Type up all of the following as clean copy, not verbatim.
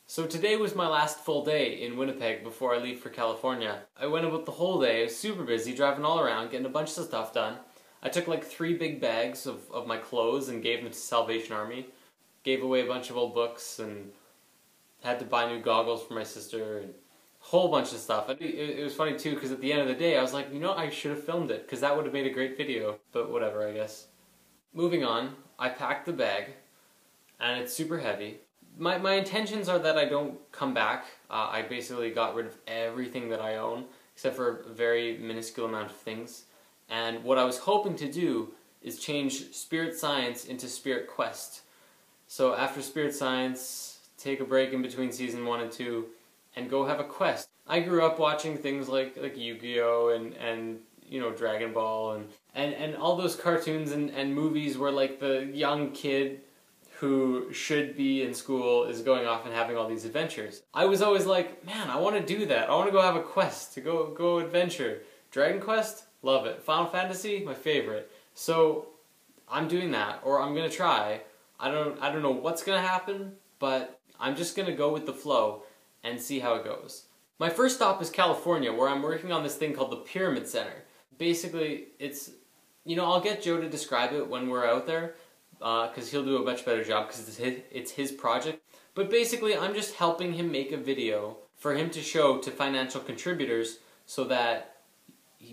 So today was my last full day in Winnipeg before I leave for California. I went about the whole day, I was super busy, driving all around, getting a bunch of stuff done. I took like 3 big bags of my clothes and gave them to Salvation Army. Gave away a bunch of old books and had to buy new goggles for my sister and a whole bunch of stuff. It was funny too because at the end of the day I was like, you know, I should have filmed it because that would have made a great video, but whatever, I guess. Moving on, I packed the bag and it's super heavy. My intentions are that I don't come back. I basically got rid of everything that I own, except for a very minuscule amount of things. And what I was hoping to do is change Spirit Science into Spirit Quest. So after Spirit Science, take a break in between season 1 and 2, and go have a quest. I grew up watching things like Yu-Gi-Oh! and you know, Dragon Ball and all those cartoons and movies where like the young kid who should be in school is going off and having all these adventures. I was always like, man, I want to do that. I want to go have a quest, to go adventure. Dragon Quest? Love it. Final Fantasy? My favorite. So I'm doing that, or I'm gonna try. I don't know what's gonna happen, but I'm just gonna go with the flow and see how it goes. My first stop is California, where I'm working on this thing called the Pyramid Center. Basically, it's, you know, I'll get Joe to describe it when we're out there, because he'll do a much better job because it's his project. But basically, I'm just helping him make a video for him to show to financial contributors so that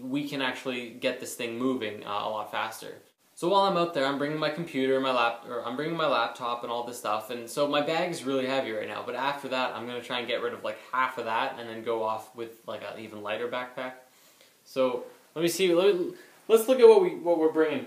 we can actually get this thing moving a lot faster. So while I'm out there, I'm bringing my computer, I'm bringing my laptop and all this stuff, and so my bag is really heavy right now, but after that, I'm going to try and get rid of like half of that and then go off with like an even lighter backpack. So let me see, let's look at what we're bringing.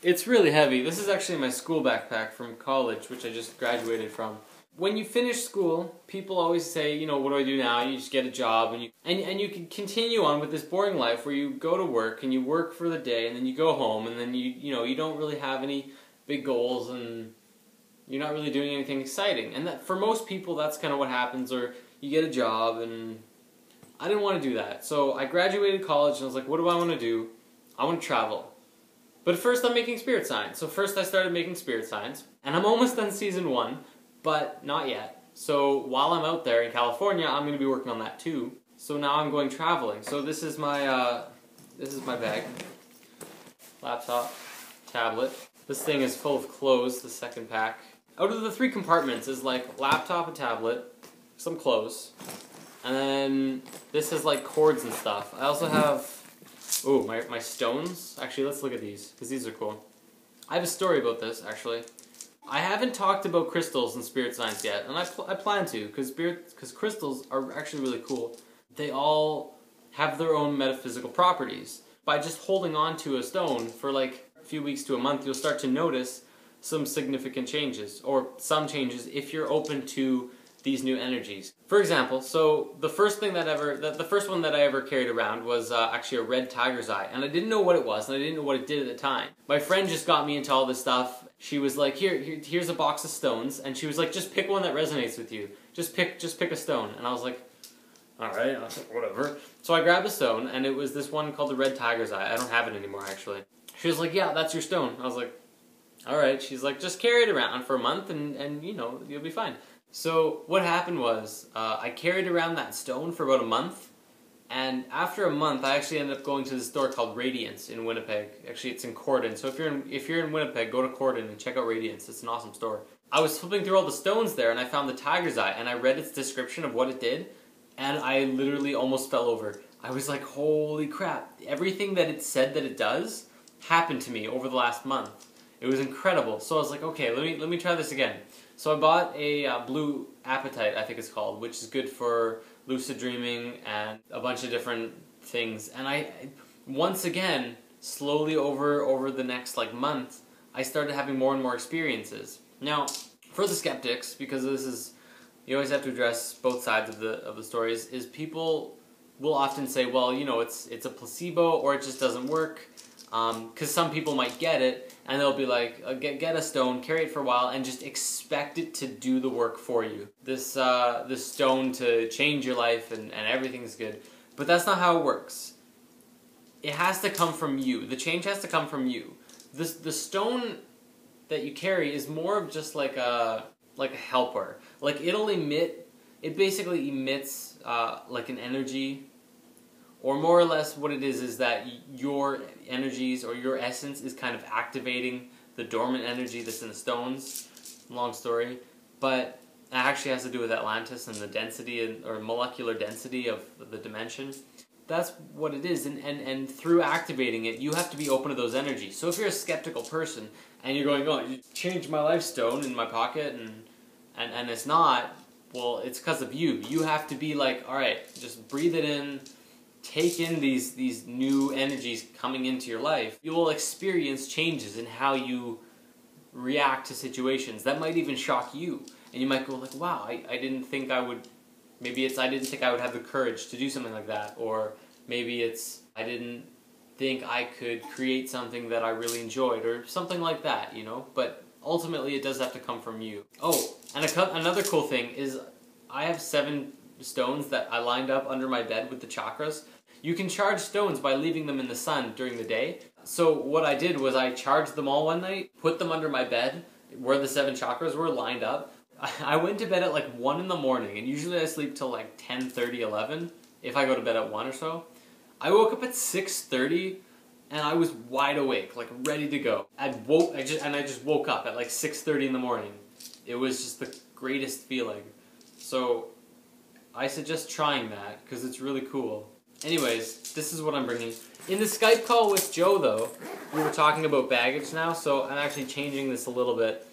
It's really heavy. This is actually my school backpack from college, which I just graduated from. When you finish school, people always say, you know, what do I do now? You just get a job and you can continue on with this boring life where you go to work and you work for the day and then you go home and then you know, you don't really have any big goals and you're not really doing anything exciting. And that, for most people, that's kind of what happens, or you get a job, and I didn't want to do that. So I graduated college and I was like, what do I want to do? I want to travel. But first I'm making Spirit Science. So first I started making Spirit Science, and I'm almost done season 1, but not yet. So while I'm out there in California, I'm going to be working on that too. So now I'm going traveling. So this is my bag. Laptop, tablet. This thing is full of clothes, the second pack. Out of the 3 compartments is like laptop, a tablet, some clothes, and then this is like cords and stuff. I also have, ooh, my stones. Actually, let's look at these, because these are cool. I have a story about this, actually. I haven't talked about crystals in Spirit Science yet, and I plan to, because crystals are actually really cool. They all have their own metaphysical properties. By just holding on to a stone for like a few weeks to a month, you'll start to notice some significant changes, or some changes if you're open to these new energies. For example, so the first one that I ever carried around was actually a red tiger's eye, and I didn't know what it was, and I didn't know what it did at the time. My friend just got me into all this stuff. She was like, here's a box of stones, and she was like, just pick one that resonates with you. Just pick a stone. And I was like, alright, I was like, whatever. So I grabbed a stone, and it was this one called the red tiger's eye. I don't have it anymore, actually. She was like, yeah, that's your stone. I was like, alright. She's like, just carry it around for a month, and you know, you'll be fine. So what happened was, I carried around that stone for about a month, and after a month I actually ended up going to this store called Radiance in Winnipeg. Actually, it's in Corden, so if you're in Winnipeg, go to Corden and check out Radiance. It's an awesome store. I was flipping through all the stones there and I found the tiger's eye, and I read its description of what it did, and I literally almost fell over. I was like, holy crap, everything that it said that it does happened to me over the last month. It was incredible. So I was like, okay, let me try this again. So I bought a blue apatite, I think it's called, which is good for lucid dreaming and a bunch of different things. And I, once again, slowly over the next like month, I started having more and more experiences. Now, for the skeptics, because this is, you always have to address both sides of the stories, is people will often say, well, you know, it's a placebo, or it just doesn't work. Because some people might get it, and they'll be like, get a stone, carry it for a while, and just expect it to do the work for you. This stone to change your life, and everything's good. But that's not how it works. It has to come from you. The change has to come from you. The stone that you carry is more of just like a helper. Like, it'll emit it basically emits like an energy, or more or less what it is that your energies or your essence is kind of activating the dormant energy that's in the stones. Long story, but it actually has to do with Atlantis and the density or molecular density of the dimension. That's what it is, and through activating it, you have to be open to those energies. So if you're a skeptical person and you're going, oh, you changed my life stone in my pocket, and it's not, well, it's because of you. You have to be like, all right, just breathe it in, take in these new energies coming into your life. You will experience changes in how you react to situations that might even shock you. And you might go like, wow, I didn't think I would. Maybe it's I didn't think I would have the courage to do something like that, or maybe it's I didn't think I could create something that I really enjoyed, or something like that, you know? But ultimately it does have to come from you. Oh, and another cool thing is I have 7 stones that I lined up under my bed with the chakras. You can charge stones by leaving them in the sun during the day. So what I did was I charged them all one night, put them under my bed where the 7 chakras were lined up. I went to bed at like 1 in the morning, and usually I sleep till like 10:30, 11, if I go to bed at 1 or so. I woke up at 6:30, and I was wide awake, like ready to go. I just woke up at like 6:30 in the morning. It was just the greatest feeling. So I suggest trying that, because it's really cool. Anyways, this is what I'm bringing. In the Skype call with Joe, though, we were talking about baggage now, so I'm actually changing this a little bit.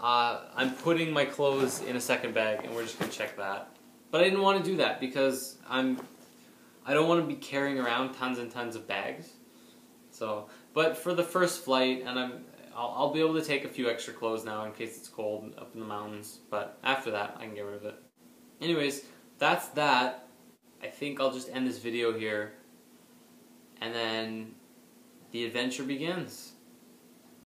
I'm putting my clothes in a second bag, and we're just going to check that. But I didn't want to do that because I don't want to be carrying around tons and tons of bags. So, but for the first flight, and I'll be able to take a few extra clothes now in case it's cold up in the mountains. But after that, I can get rid of it. Anyways, that's that. I think I'll just end this video here, and then the adventure begins.